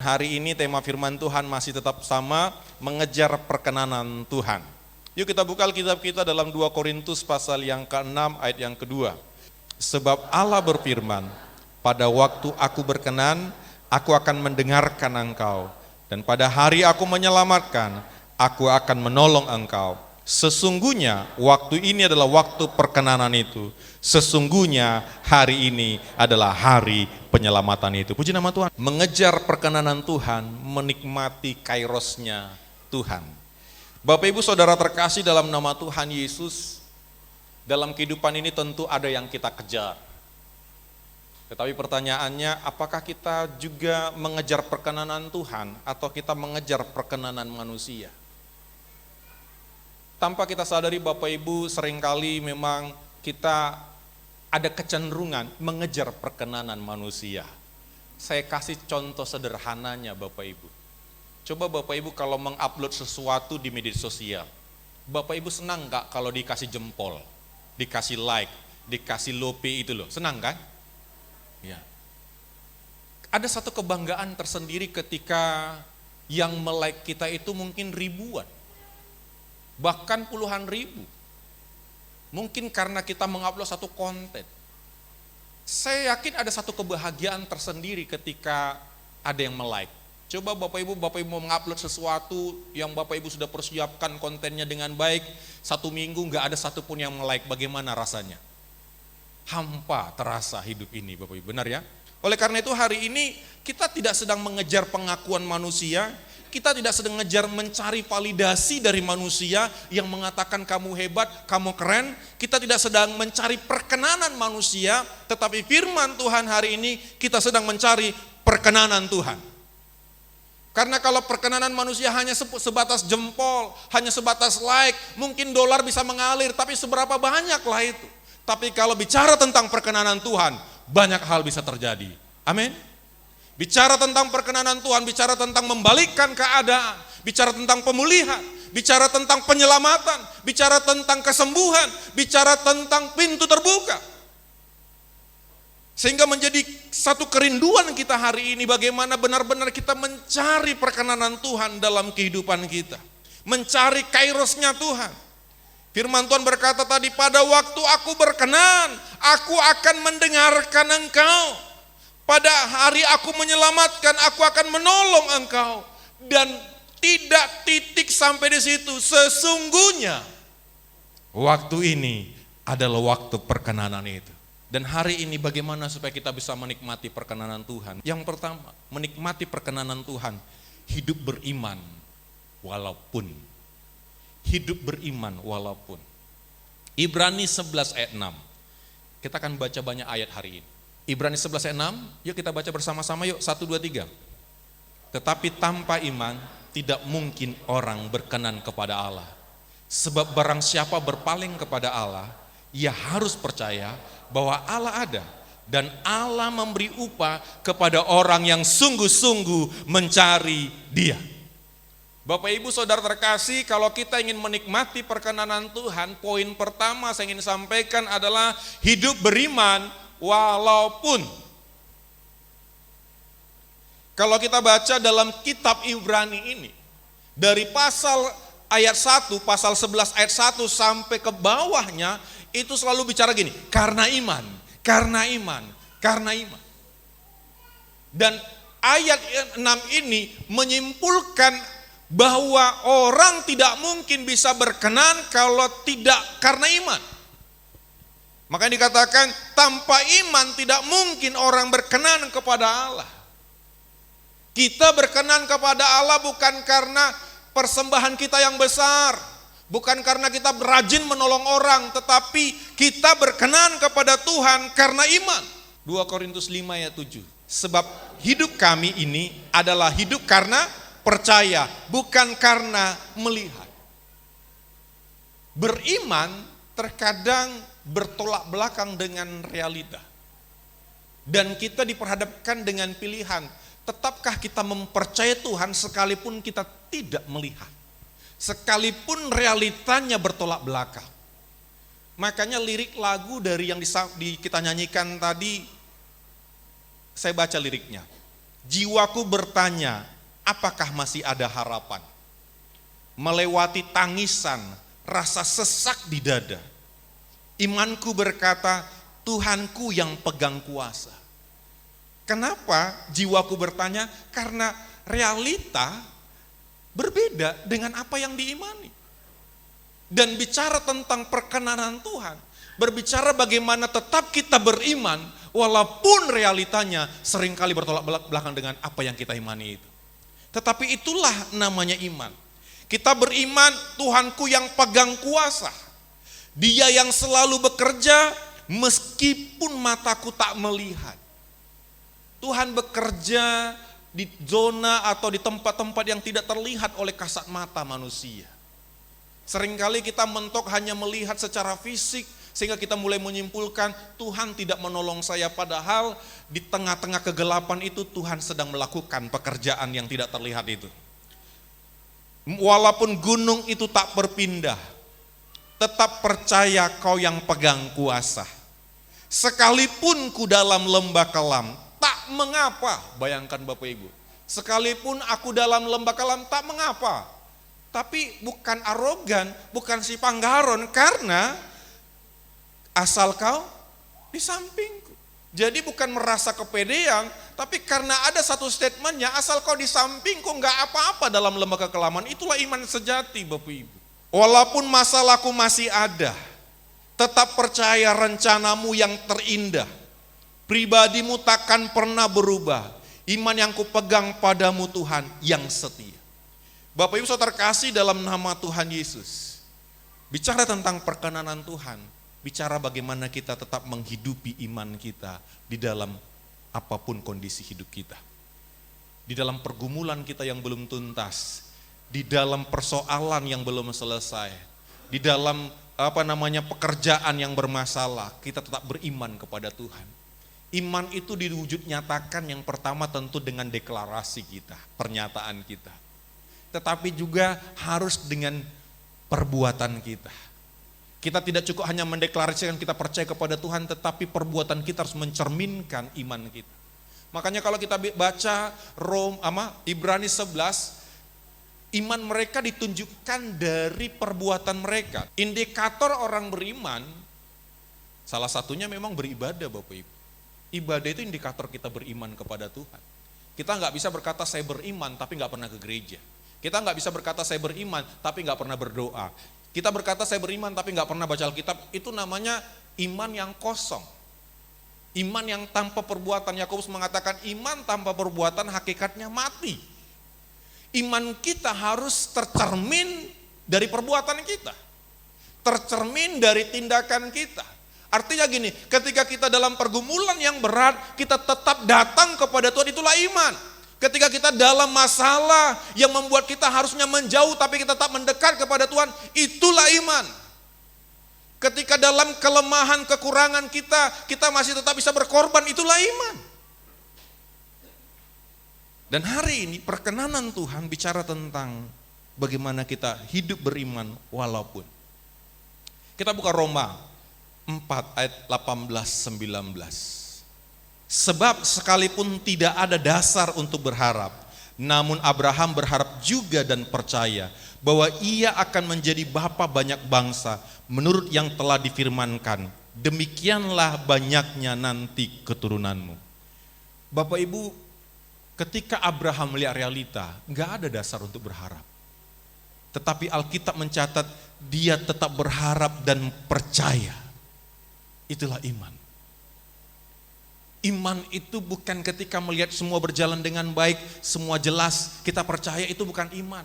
Hari ini tema firman Tuhan masih tetap sama, mengejar perkenanan Tuhan. Yuk kita buka Alkitab kita dalam 2 Korintus pasal yang ke-6 ayat yang kedua. Sebab Allah berfirman, pada waktu aku berkenan, aku akan mendengarkan engkau. Dan pada hari aku menyelamatkan, aku akan menolong engkau. Sesungguhnya waktu ini adalah waktu perkenanan itu. Sesungguhnya hari ini adalah hari penyelamatan itu. Puji nama Tuhan. Mengejar perkenanan Tuhan, menikmati kairosnya Tuhan. Bapak Ibu Saudara terkasih dalam nama Tuhan Yesus, dalam kehidupan ini tentu ada yang kita kejar. Tetapi pertanyaannya, apakah kita juga mengejar perkenanan Tuhan atau kita mengejar perkenanan manusia? Tanpa kita sadari Bapak Ibu, seringkali memang kita ada kecenderungan mengejar perkenanan manusia. Saya kasih contoh sederhananya Bapak Ibu. Coba Bapak Ibu kalau mengupload sesuatu di media sosial, Bapak Ibu senang gak kalau dikasih jempol, dikasih like, dikasih lope itu loh, senang kan? Ya. Ada satu kebanggaan tersendiri ketika yang melike kita itu mungkin ribuan, bahkan puluhan ribu. Mungkin karena kita mengupload satu konten. Saya yakin ada satu kebahagiaan tersendiri ketika ada yang melike. Coba Bapak Ibu mau mengupload sesuatu yang Bapak Ibu sudah persiapkan kontennya dengan baik, 1 minggu gak ada satupun yang melike, bagaimana rasanya? Hampa terasa hidup ini Bapak Ibu, benar ya? Oleh karena itu hari ini kita tidak sedang mengejar pengakuan manusia, kita tidak sedang mengejar mencari validasi dari manusia yang mengatakan kamu hebat, kamu keren. Kita tidak sedang mencari perkenanan manusia, tetapi firman Tuhan hari ini kita sedang mencari perkenanan Tuhan. Karena kalau perkenanan manusia hanya sebatas jempol, hanya sebatas like, mungkin dolar bisa mengalir, tapi seberapa banyaklah itu. Tapi kalau bicara tentang perkenanan Tuhan, banyak hal bisa terjadi. Amin. Bicara tentang perkenanan Tuhan, bicara tentang membalikkan keadaan, bicara tentang pemulihan, bicara tentang penyelamatan, bicara tentang kesembuhan, bicara tentang pintu terbuka. Sehingga menjadi satu kerinduan kita hari ini bagaimana benar-benar kita mencari perkenanan Tuhan dalam kehidupan kita. Mencari kairosnya Tuhan. Firman Tuhan berkata tadi, pada waktu aku berkenan, aku akan mendengarkan engkau. Pada hari aku menyelamatkan, aku akan menolong engkau. Dan tidak titik sampai di situ. Sesungguhnya waktu ini adalah waktu perkenanan itu. Dan hari ini bagaimana supaya kita bisa menikmati perkenanan Tuhan? Yang pertama, menikmati perkenanan Tuhan, hidup beriman walaupun. Hidup beriman walaupun. Ibrani 11 ayat 6. Kita akan baca banyak ayat hari ini. Ibrani 11 ayat 6, yuk kita baca bersama-sama yuk, 1, 2, 3. Tetapi tanpa iman tidak mungkin orang berkenan kepada Allah. Sebab barang siapa berpaling kepada Allah, ia harus percaya bahwa Allah ada. Dan Allah memberi upah kepada orang yang sungguh-sungguh mencari Dia. Bapak Ibu Saudara terkasih, kalau kita ingin menikmati perkenanan Tuhan, poin pertama saya ingin sampaikan adalah hidup beriman walaupun. Kalau kita baca dalam kitab Ibrani ini, dari pasal ayat 1, pasal 11 ayat 1 sampai ke bawahnya, itu selalu bicara gini, karena iman, karena iman, karena iman. Dan ayat 6 ini menyimpulkan bahwa orang tidak mungkin bisa berkenan kalau tidak karena iman. Makanya dikatakan tanpa iman tidak mungkin orang berkenan kepada Allah. Kita berkenan kepada Allah bukan karena persembahan kita yang besar, bukan karena kita rajin menolong orang, tetapi kita berkenan kepada Tuhan karena iman. 2 Korintus 5 ayat 7. Sebab hidup kami ini adalah hidup karena percaya, bukan karena melihat. Beriman terkadang bertolak belakang dengan realita. Dan kita diperhadapkan dengan pilihan, tetapkah kita mempercayai Tuhan sekalipun kita tidak melihat, sekalipun realitanya bertolak belakang. Makanya lirik lagu dari yang kita nyanyikan tadi, saya baca liriknya. Jiwaku bertanya, apakah masih ada harapan? Melewati tangisan, rasa sesak di dada. Imanku berkata, Tuhanku yang pegang kuasa. Kenapa jiwaku bertanya? Karena realita berbeda dengan apa yang diimani. Dan bicara tentang perkenanan Tuhan, berbicara bagaimana tetap kita beriman, walaupun realitanya seringkali bertolak belakang dengan apa yang kita imani itu. Tetapi itulah namanya iman. Kita beriman Tuhanku yang pegang kuasa. Dia yang selalu bekerja meskipun mataku tak melihat. Tuhan bekerja di zona atau di tempat-tempat yang tidak terlihat oleh kasat mata manusia. Seringkali kita mentok hanya melihat secara fisik, sehingga kita mulai menyimpulkan Tuhan tidak menolong saya, padahal di tengah-tengah kegelapan itu Tuhan sedang melakukan pekerjaan yang tidak terlihat itu. Walaupun gunung itu tak berpindah, tetap percaya Kau yang pegang kuasa. Sekalipun ku dalam lembah kelam, tak mengapa. Bayangkan Bapak Ibu, sekalipun aku dalam lembah kelam tak mengapa. Tapi bukan arogan, bukan si panggaron, karena asal Kau di sampingku. Jadi bukan merasa kepedean, tapi karena ada satu statementnya, asal Kau di sampingku nggak apa-apa dalam lembah kekelaman. Itulah iman sejati Bapak Ibu. Walaupun masalahku masih ada, tetap percaya rencanamu yang terindah. Pribadimu takkan pernah berubah. Iman yang kupegang padamu Tuhan yang setia. Bapak Ibu Saudara terkasih dalam nama Tuhan Yesus. Bicara tentang perkenanan Tuhan, bicara bagaimana kita tetap menghidupi iman kita di dalam apapun kondisi hidup kita. Di dalam pergumulan kita yang belum tuntas, di dalam persoalan yang belum selesai, di dalam pekerjaan yang bermasalah, kita tetap beriman kepada Tuhan. Iman itu diwujud nyatakan yang pertama tentu dengan deklarasi kita, pernyataan kita. Tetapi juga harus dengan perbuatan kita. Kita tidak cukup hanya mendeklarasikan kita percaya kepada Tuhan, tetapi perbuatan kita harus mencerminkan iman kita. Makanya kalau kita baca Ibrani 11, iman mereka ditunjukkan dari perbuatan mereka. Indikator orang beriman, salah satunya memang beribadah Bapak Ibu. Ibadah itu indikator kita beriman kepada Tuhan. Kita nggak bisa berkata saya beriman tapi nggak pernah ke gereja. Kita nggak bisa berkata saya beriman tapi nggak pernah berdoa. Kita berkata saya beriman tapi nggak pernah baca Alkitab. Itu namanya iman yang kosong. Iman yang tanpa perbuatan. Yakobus mengatakan iman tanpa perbuatan hakikatnya mati. Iman kita harus tercermin dari perbuatan kita. Tercermin dari tindakan kita. Artinya gini, ketika kita dalam pergumulan yang berat, kita tetap datang kepada Tuhan, itulah iman. Ketika kita dalam masalah yang membuat kita harusnya menjauh tapi kita tetap mendekat kepada Tuhan, itulah iman. Ketika dalam kelemahan, kekurangan kita masih tetap bisa berkorban, itulah iman. Dan hari ini perkenanan Tuhan bicara tentang bagaimana kita hidup beriman walaupun. Kita buka Roma 4 ayat 18-19. Sebab sekalipun tidak ada dasar untuk berharap, namun Abraham berharap juga dan percaya bahwa ia akan menjadi bapa banyak bangsa menurut yang telah difirmankan, demikianlah banyaknya nanti keturunanmu. Bapak Ibu, ketika Abraham melihat realita, nggak ada dasar untuk berharap. Tetapi Alkitab mencatat dia tetap berharap dan percaya. Itulah iman. Iman itu bukan ketika melihat semua berjalan dengan baik, semua jelas, kita percaya, itu bukan iman.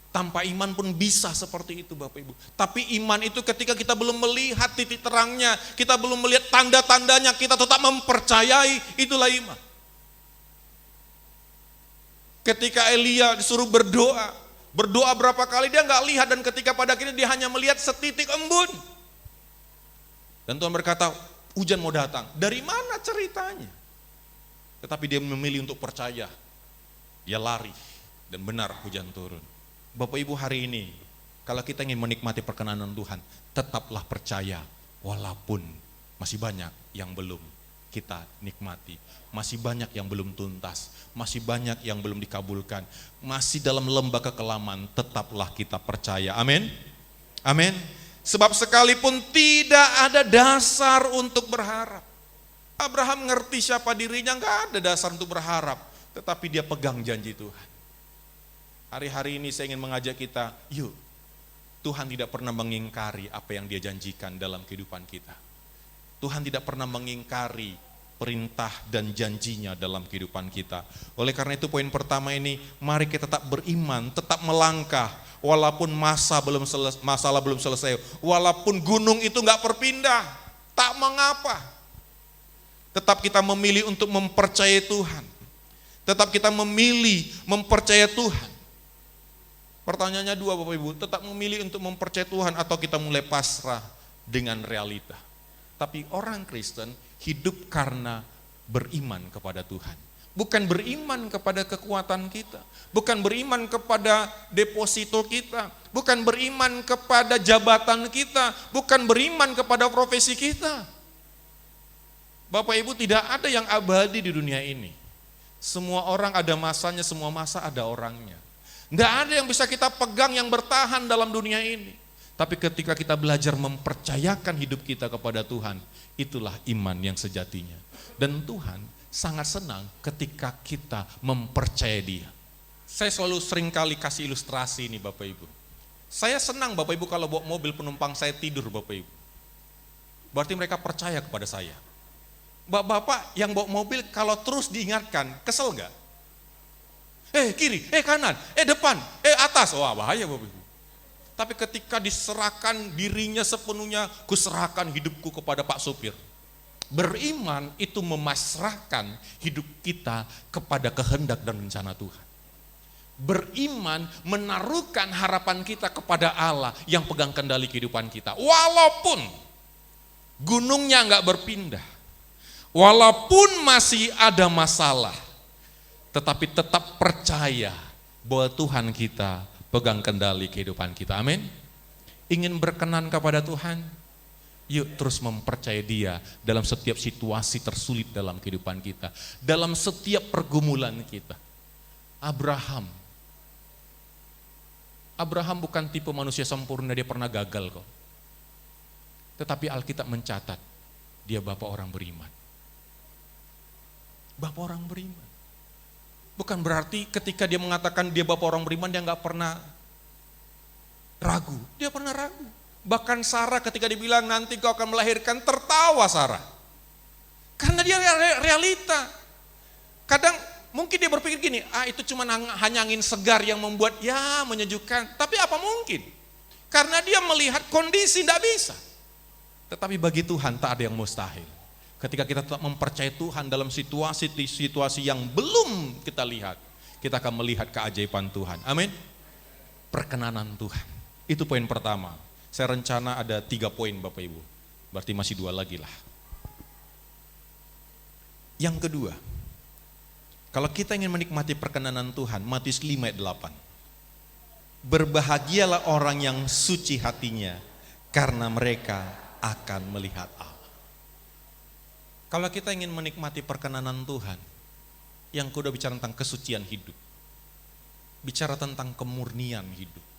Tanpa iman pun bisa seperti itu Bapak Ibu. Tapi iman itu ketika kita belum melihat titik terangnya, kita belum melihat tanda-tandanya, kita tetap mempercayai, itulah iman. Ketika Elia disuruh berdoa berapa kali dia nggak lihat, dan ketika pada akhirnya dia hanya melihat setitik embun. Dan Tuhan berkata, hujan mau datang. Dari mana ceritanya? Tetapi dia memilih untuk percaya. Dia lari dan benar hujan turun. Bapak Ibu, hari ini kalau kita ingin menikmati perkenanan Tuhan, tetaplah percaya walaupun masih banyak yang belum kita nikmati. Masih banyak yang belum tuntas, masih banyak yang belum dikabulkan, masih dalam lembah kekelaman, tetaplah kita percaya. Amin. Amin. Sebab sekalipun tidak ada dasar untuk berharap. Abraham ngerti siapa dirinya, gak ada dasar untuk berharap, tetapi dia pegang janji Tuhan. Hari-hari ini saya ingin mengajak kita, yuk, Tuhan tidak pernah mengingkari apa yang Dia janjikan dalam kehidupan kita. Tuhan tidak pernah mengingkari perintah dan janjinya dalam kehidupan kita. Oleh karena itu poin pertama ini, mari kita tetap beriman, tetap melangkah, walaupun masalah belum selesai, walaupun gunung itu gak berpindah, tak mengapa. Tetap kita memilih untuk mempercayai Tuhan. Tetap kita memilih mempercayai Tuhan. Pertanyaannya dua Bapak Ibu, tetap memilih untuk mempercayai Tuhan atau kita mulai pasrah dengan realita. Tapi orang Kristen hidup karena beriman kepada Tuhan. Bukan beriman kepada kekuatan kita, bukan beriman kepada deposito kita, bukan beriman kepada jabatan kita, bukan beriman kepada profesi kita. Bapak Ibu, tidak ada yang abadi di dunia ini. Semua orang ada masanya, semua masa ada orangnya. Nggak ada yang bisa kita pegang yang bertahan dalam dunia ini. Tapi ketika kita belajar mempercayakan hidup kita kepada Tuhan, itulah iman yang sejatinya. Dan Tuhan sangat senang ketika kita mempercayai Dia. Saya selalu seringkali kasih ilustrasi ini Bapak Ibu. Saya senang Bapak Ibu kalau bawa mobil penumpang saya tidur Bapak Ibu. Berarti mereka percaya kepada saya. Bapak yang bawa mobil kalau terus diingatkan, kesel nggak? Kiri, kanan, depan, atas. Wah bahaya Bapak Ibu. Tapi ketika diserahkan dirinya sepenuhnya, kuserahkan hidupku kepada Pak Supir. Beriman itu memasrahkan hidup kita kepada kehendak dan rencana Tuhan. Beriman menaruhkan harapan kita kepada Allah yang pegang kendali kehidupan kita. Walaupun gunungnya nggak berpindah, walaupun masih ada masalah, tetapi tetap percaya bahwa Tuhan kita pegang kendali kehidupan kita. Amin. Ingin berkenan kepada Tuhan? Yuk terus mempercayai Dia dalam setiap situasi tersulit dalam kehidupan kita. Dalam setiap pergumulan kita. Abraham bukan tipe manusia sempurna, dia pernah gagal kok. Tetapi Alkitab mencatat, dia bapak orang beriman. Bapak orang beriman. Bukan berarti ketika dia mengatakan dia bapak orang beriman, dia nggak pernah ragu. Dia pernah ragu. Bahkan Sarah ketika dibilang nanti kau akan melahirkan, tertawa Sarah. Karena dia realita. Kadang mungkin dia berpikir gini, itu cuma hanya angin segar yang membuat ya menyejukkan. Tapi apa mungkin? Karena dia melihat kondisi tidak bisa. Tetapi bagi Tuhan tak ada yang mustahil. Ketika kita tetap mempercayai Tuhan dalam situasi yang belum kita lihat, kita akan melihat keajaiban Tuhan. Amin. Perkenanan Tuhan. Itu poin pertama. Saya rencana ada 3 poin Bapak Ibu. Berarti masih 2 lagi lah. Yang kedua, kalau kita ingin menikmati perkenanan Tuhan, Matius 5 ayat 8. Berbahagialah orang yang suci hatinya, karena mereka akan melihat Allah. Kalau kita ingin menikmati perkenanan Tuhan, yang kedua bicara tentang kesucian hidup. Bicara tentang kemurnian hidup.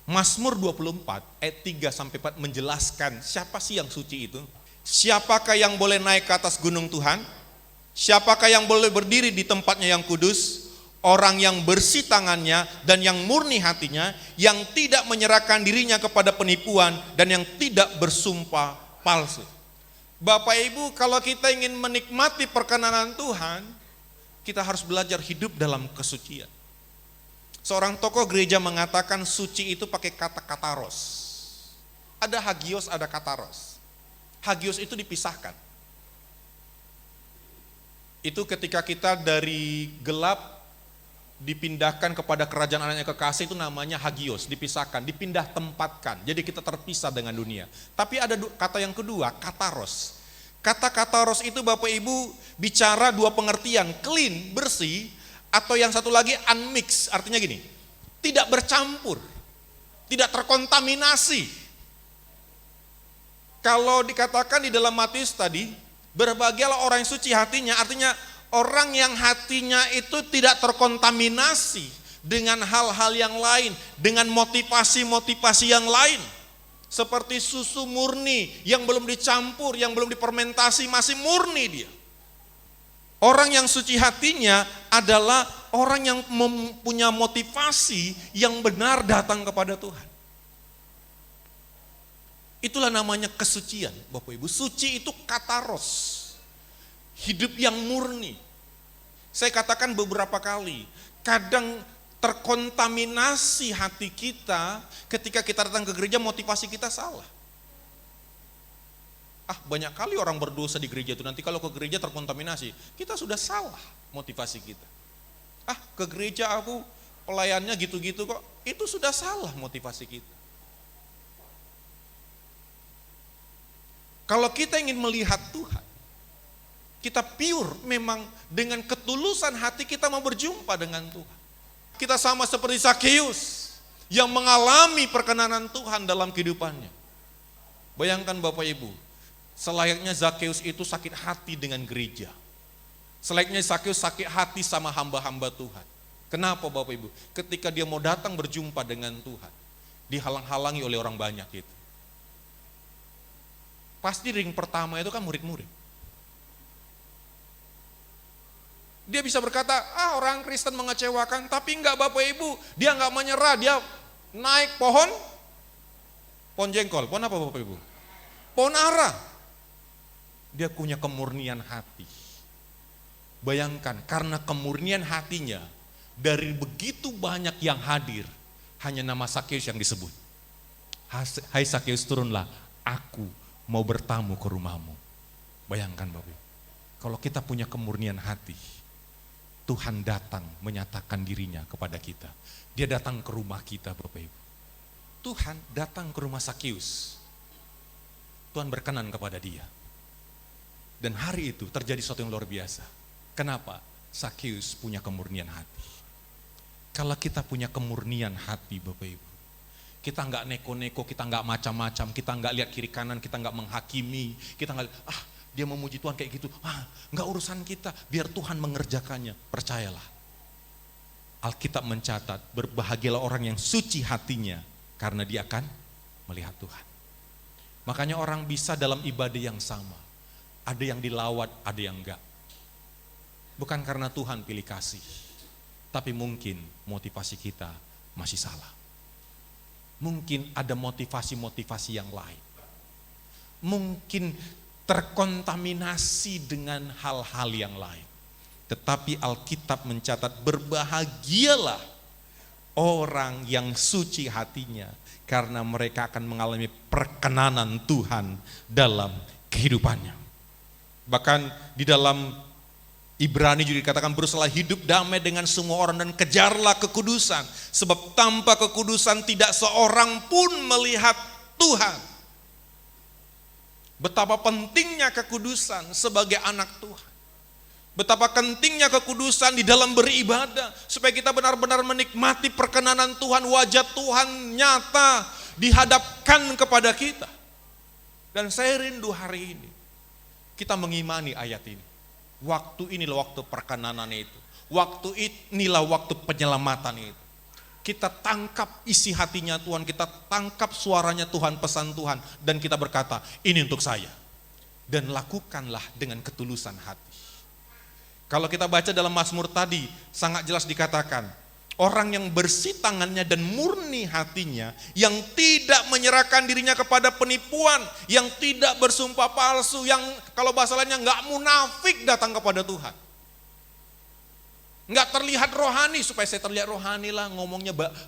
Mazmur 24 ayat 3-4 menjelaskan siapa sih yang suci itu. Siapakah yang boleh naik ke atas gunung Tuhan? Siapakah yang boleh berdiri di tempatnya yang kudus? Orang yang bersih tangannya dan yang murni hatinya, yang tidak menyerahkan dirinya kepada penipuan dan yang tidak bersumpah palsu. Bapak Ibu, kalau kita ingin menikmati perkenanan Tuhan, kita harus belajar hidup dalam kesucian. Seorang tokoh gereja mengatakan suci itu pakai kata kataros. Ada hagios, ada kataros. Hagios itu dipisahkan. Itu ketika kita dari gelap dipindahkan kepada kerajaan anaknya kekasih, itu namanya hagios, dipisahkan, dipindah tempatkan. Jadi kita terpisah dengan dunia. Tapi ada kata yang kedua, kataros. Kata kataros itu Bapak Ibu bicara 2 pengertian, clean, bersih, atau yang satu lagi unmix, artinya gini, tidak bercampur, tidak terkontaminasi. Kalau dikatakan di dalam Matius tadi, Berbahagialah orang yang suci hatinya, artinya orang yang hatinya itu tidak terkontaminasi dengan hal-hal yang lain, dengan motivasi-motivasi yang lain. Seperti susu murni yang belum dicampur, yang belum difermentasi, masih murni dia. Orang yang suci hatinya adalah orang yang mempunyai motivasi yang benar datang kepada Tuhan. Itulah namanya kesucian, Bapak Ibu. Suci itu kataros, hidup yang murni. Saya katakan beberapa kali, kadang terkontaminasi hati kita ketika kita datang ke gereja, motivasi kita salah. Banyak kali orang berdosa di gereja itu, nanti kalau ke gereja terkontaminasi, kita sudah salah motivasi kita. Ke gereja aku pelayannya gitu-gitu kok, itu sudah salah motivasi kita. Kalau kita ingin melihat Tuhan, kita pure, memang dengan ketulusan hati kita mau berjumpa dengan Tuhan. Kita sama seperti Zakeus yang mengalami perkenanan Tuhan dalam kehidupannya. Bayangkan Bapak Ibu, selayaknya Zakeus itu sakit hati dengan gereja. Selayaknya Zakeus sakit hati sama hamba-hamba Tuhan. Kenapa Bapak Ibu? Ketika dia mau datang berjumpa dengan Tuhan, dihalang-halangi oleh orang banyak itu. Pasti ring pertama itu kan murid-murid. Dia bisa berkata, orang Kristen mengecewakan, tapi enggak Bapak Ibu, dia enggak menyerah, dia naik pohon jengkol, pohon apa Bapak Ibu? Pohon ara. Dia punya kemurnian hati. Bayangkan, karena kemurnian hatinya, dari begitu banyak yang hadir, hanya nama Zakeus yang disebut. Hai Zakeus, turunlah, aku mau bertamu ke rumahmu. Bayangkan Bapak Ibu, kalau kita punya kemurnian hati, Tuhan datang menyatakan dirinya kepada kita. Dia datang ke rumah kita Bapak Ibu. Tuhan datang ke rumah Zakeus. Tuhan berkenan kepada dia. Dan hari itu terjadi sesuatu yang luar biasa. Kenapa? Zakeus punya kemurnian hati. Kalau kita punya kemurnian hati Bapak Ibu, kita enggak neko-neko, kita enggak macam-macam, kita enggak lihat kiri kanan, kita enggak menghakimi, kita enggak dia memuji Tuhan kayak gitu, enggak urusan kita, biar Tuhan mengerjakannya. Percayalah, Alkitab mencatat, berbahagialah orang yang suci hatinya, karena dia akan melihat Tuhan. Makanya orang bisa dalam ibadah yang sama, ada yang dilawat, ada yang enggak. Bukan karena Tuhan pilih kasih, tapi mungkin motivasi kita masih salah. Mungkin ada motivasi-motivasi yang lain. Mungkin terkontaminasi dengan hal-hal yang lain. Tetapi Alkitab mencatat, berbahagialah orang yang suci hatinya, karena mereka akan mengalami perkenanan Tuhan dalam kehidupannya. Bahkan di dalam Ibrani juga dikatakan, berusahalah hidup damai dengan semua orang dan kejarlah kekudusan, sebab tanpa kekudusan tidak seorang pun melihat Tuhan. Betapa pentingnya kekudusan sebagai anak Tuhan. Betapa pentingnya kekudusan di dalam beribadah, supaya kita benar-benar menikmati perkenanan Tuhan, wajah Tuhan nyata dihadapkan kepada kita. Dan saya rindu hari ini kita mengimani ayat ini. Waktu inilah waktu perkenanan itu. Waktu inilah waktu penyelamatan itu. Kita tangkap isi hatinya Tuhan, kita tangkap suaranya Tuhan, pesan Tuhan, dan kita berkata, ini untuk saya. Dan lakukanlah dengan ketulusan hati. Kalau kita baca dalam Mazmur tadi, sangat jelas dikatakan, orang yang bersih tangannya dan murni hatinya, yang tidak menyerahkan dirinya kepada penipuan, yang tidak bersumpah palsu, yang kalau bahasa lainnya nggak munafik datang kepada Tuhan. Nggak terlihat rohani, supaya saya terlihat rohani lah,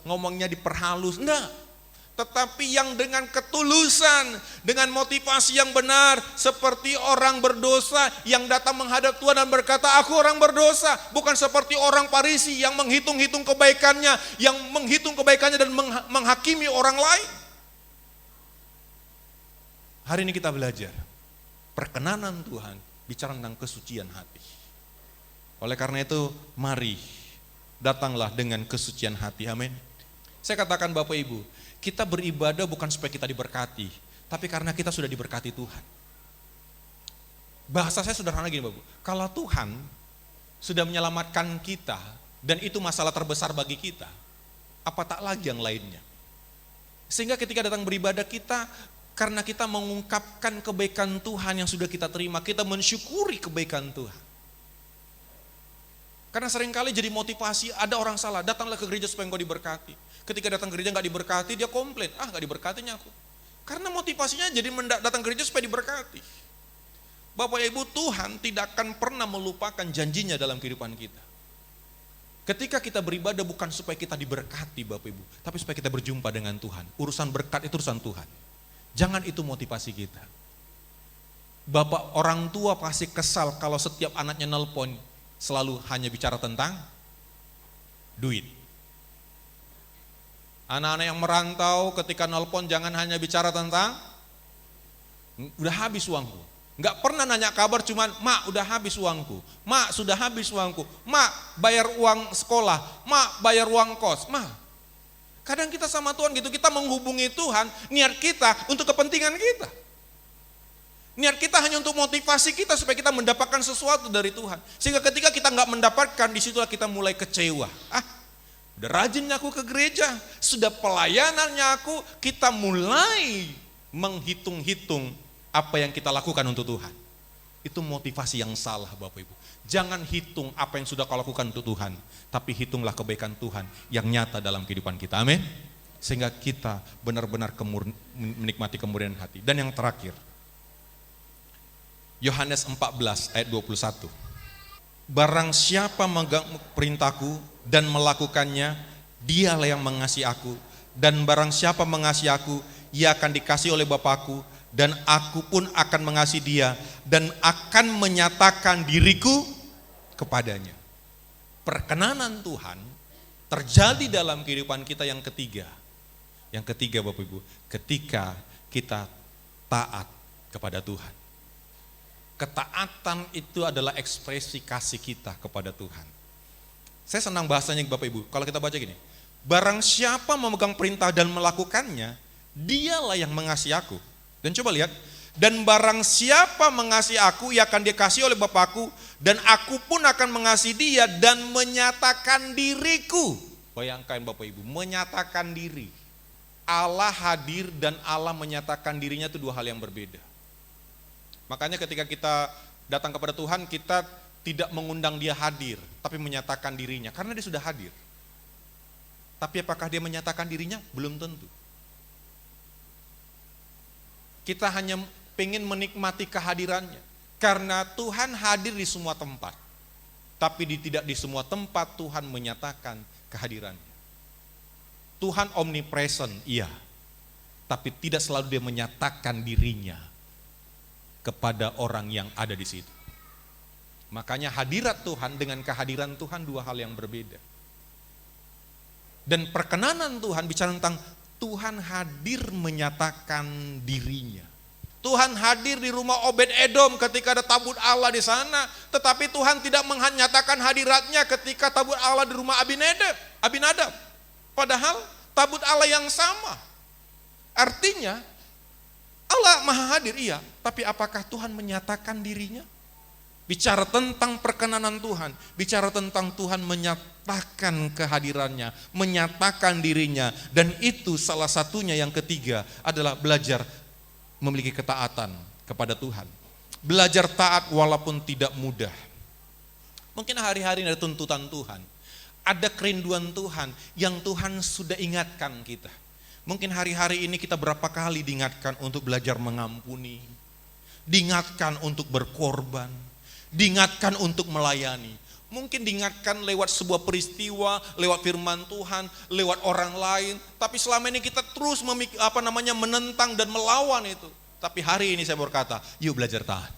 ngomongnya diperhalus, enggak. Tetapi yang dengan ketulusan, dengan motivasi yang benar, seperti orang berdosa yang datang menghadap Tuhan dan berkata, aku orang berdosa. Bukan seperti orang Farisi yang menghitung-hitung kebaikannya, yang menghitung kebaikannya dan menghakimi orang lain. Hari ini kita belajar, perkenanan Tuhan bicara tentang kesucian hati. Oleh karena itu, mari datanglah dengan kesucian hati, amin. Saya katakan Bapak Ibu, kita beribadah bukan supaya kita diberkati, tapi karena kita sudah diberkati Tuhan. Bahasa saya sederhana gini Bapak, kalau Tuhan sudah menyelamatkan kita dan itu masalah terbesar bagi kita, apa tak lagi yang lainnya? Sehingga ketika datang beribadah kita, karena kita mengungkapkan kebaikan Tuhan yang sudah kita terima, kita mensyukuri kebaikan Tuhan. Karena seringkali jadi motivasi, ada orang salah, datanglah ke gereja supaya engkau diberkati. Ketika datang ke gereja gak diberkati, dia komplain, gak diberkatinya aku. Karena motivasinya jadi datang ke gereja supaya diberkati. Bapak Ibu, Tuhan tidak akan pernah melupakan janjinya dalam kehidupan kita. Ketika kita beribadah bukan supaya kita diberkati Bapak Ibu, tapi supaya kita berjumpa dengan Tuhan. Urusan berkat itu urusan Tuhan. Jangan itu motivasi kita. Bapak orang tua pasti kesal kalau setiap anaknya nelpon selalu hanya bicara tentang duit. Anak-anak yang merantau ketika nelpon jangan hanya bicara tentang udah habis uangku. Enggak pernah nanya kabar, cuman mak udah habis uangku, mak sudah habis uangku, mak bayar uang sekolah, mak bayar uang kos, mak. Kadang kita sama Tuhan gitu, kita menghubungi Tuhan, niat kita untuk kepentingan kita. Niat kita hanya untuk motivasi kita supaya kita mendapatkan sesuatu dari Tuhan. Sehingga ketika kita nggak mendapatkan, disitulah kita mulai kecewa. Udah rajinnya aku ke gereja, sudah pelayanannya aku, kita mulai menghitung-hitung apa yang kita lakukan untuk Tuhan. Itu motivasi yang salah Bapak Ibu. Jangan hitung apa yang sudah kau lakukan untuk Tuhan, tapi hitunglah kebaikan Tuhan yang nyata dalam kehidupan kita. Amin. Sehingga kita benar-benar menikmati kemurnian hati. Dan yang terakhir, Yohanes 14 ayat 21. Barang siapa memegang perintahku dan melakukannya, dialah yang mengasihi aku. Dan barang siapa mengasihi aku, ia akan dikasihi oleh Bapakku, dan aku pun akan mengasihi dia dan akan menyatakan diriku kepadanya. Perkenanan Tuhan terjadi dalam kehidupan kita yang ketiga. Yang ketiga Bapak Ibu, ketika kita taat kepada Tuhan. Ketaatan itu adalah ekspresi kasih kita kepada Tuhan. Saya senang bahasanya Bapak Ibu, kalau kita baca gini, barang siapa memegang perintah dan melakukannya, dialah yang mengasihi aku. Dan coba lihat, dan barang siapa mengasihi aku, ia akan dikasihi oleh Bapakku, dan aku pun akan mengasihi dia dan menyatakan diriku. Bayangkan Bapak Ibu, menyatakan diri. Allah hadir dan Allah menyatakan dirinya itu dua hal yang berbeda. Makanya ketika kita datang kepada Tuhan, kita tidak mengundang dia hadir, tapi menyatakan dirinya, karena dia sudah hadir. Tapi apakah dia menyatakan dirinya? Belum tentu. Kita hanya pengen menikmati kehadirannya, karena Tuhan hadir di semua tempat. Tapi tidak di semua tempat Tuhan menyatakan kehadirannya. Tuhan omnipresent, iya. Tapi tidak selalu dia menyatakan dirinya kepada orang yang ada di situ. Makanya hadirat Tuhan dengan kehadiran Tuhan dua hal yang berbeda. Dan perkenanan Tuhan bicara tentang Tuhan hadir menyatakan dirinya. Tuhan hadir di rumah Obed Edom ketika ada tabut Allah di sana, tetapi Tuhan tidak menyatakan hadiratnya ketika tabut Allah di rumah Abinadab. Padahal tabut Allah yang sama. Artinya Allah maha hadir, iya, tapi apakah Tuhan menyatakan dirinya? Bicara tentang perkenanan Tuhan, bicara tentang Tuhan menyatakan kehadirannya, menyatakan dirinya, dan itu salah satunya yang ketiga adalah belajar memiliki ketaatan kepada Tuhan. Belajar taat walaupun tidak mudah. Mungkin hari-hari ada tuntutan Tuhan, ada kerinduan Tuhan yang Tuhan sudah ingatkan kita. Mungkin hari-hari ini kita berapa kali diingatkan untuk belajar mengampuni, diingatkan untuk berkorban, diingatkan untuk melayani. Mungkin diingatkan lewat sebuah peristiwa, lewat firman Tuhan, lewat orang lain. Tapi selama ini kita terus menentang dan melawan itu. Tapi hari ini saya berkata, yuk belajar taat.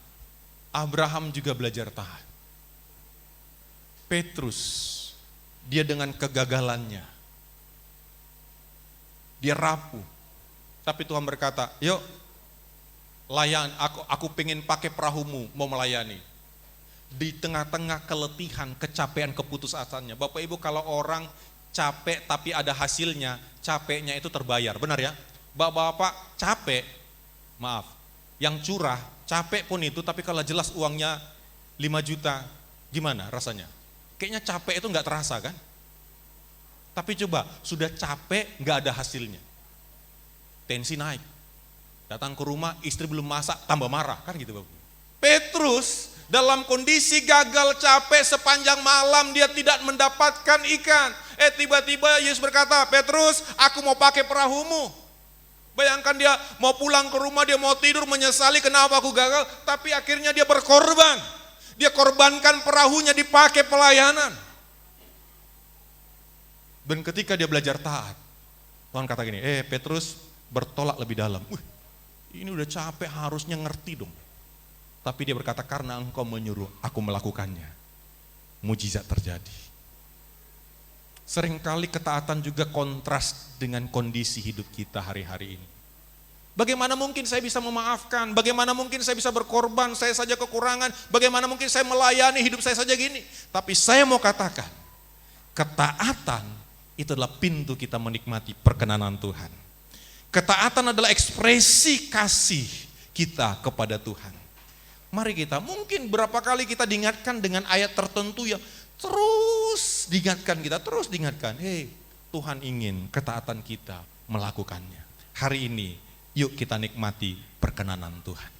Abraham juga belajar taat. Petrus, dia dengan kegagalannya, dia rapuh. Tapi Tuhan berkata, yuk layan, aku pengen pakai perahumu mau melayani. Di tengah-tengah keletihan, kecapean, keputusasaannya. Bapak Ibu, kalau orang capek tapi ada hasilnya, capeknya itu terbayar, benar ya? Bapak-bapak capek, maaf, yang curah Capek pun itu, tapi kalau jelas uangnya 5 juta, gimana rasanya? Kayaknya capek itu nggak terasa kan? Tapi coba, sudah capek nggak ada hasilnya. Tensi naik. Datang ke rumah, istri belum masak, tambah marah, kan gitu Bapak. Petrus dalam kondisi gagal capek sepanjang malam, dia tidak mendapatkan ikan. Tiba-tiba Yesus berkata, Petrus, aku mau pakai perahumu. Bayangkan dia mau pulang ke rumah, dia mau tidur, menyesali kenapa aku gagal. Tapi akhirnya dia berkorban. Dia korbankan perahunya dipakai pelayanan. Dan ketika dia belajar taat, Tuhan kata gini, Petrus bertolak lebih dalam. Ini udah capek, harusnya ngerti dong. Tapi dia berkata, karena engkau menyuruh, aku melakukannya. Mujizat terjadi. Seringkali ketaatan juga kontras dengan kondisi hidup kita hari-hari ini. Bagaimana mungkin saya bisa memaafkan? Bagaimana mungkin saya bisa berkorban? Saya saja kekurangan. Bagaimana mungkin saya melayani hidup saya saja gini? Tapi saya mau katakan, ketaatan itu adalah pintu kita menikmati perkenanan Tuhan. Ketaatan adalah ekspresi kasih kita kepada Tuhan. Mari kita, mungkin berapa kali kita diingatkan dengan ayat tertentu yang terus diingatkan, Tuhan ingin ketaatan kita melakukannya. Hari ini, yuk kita nikmati perkenanan Tuhan.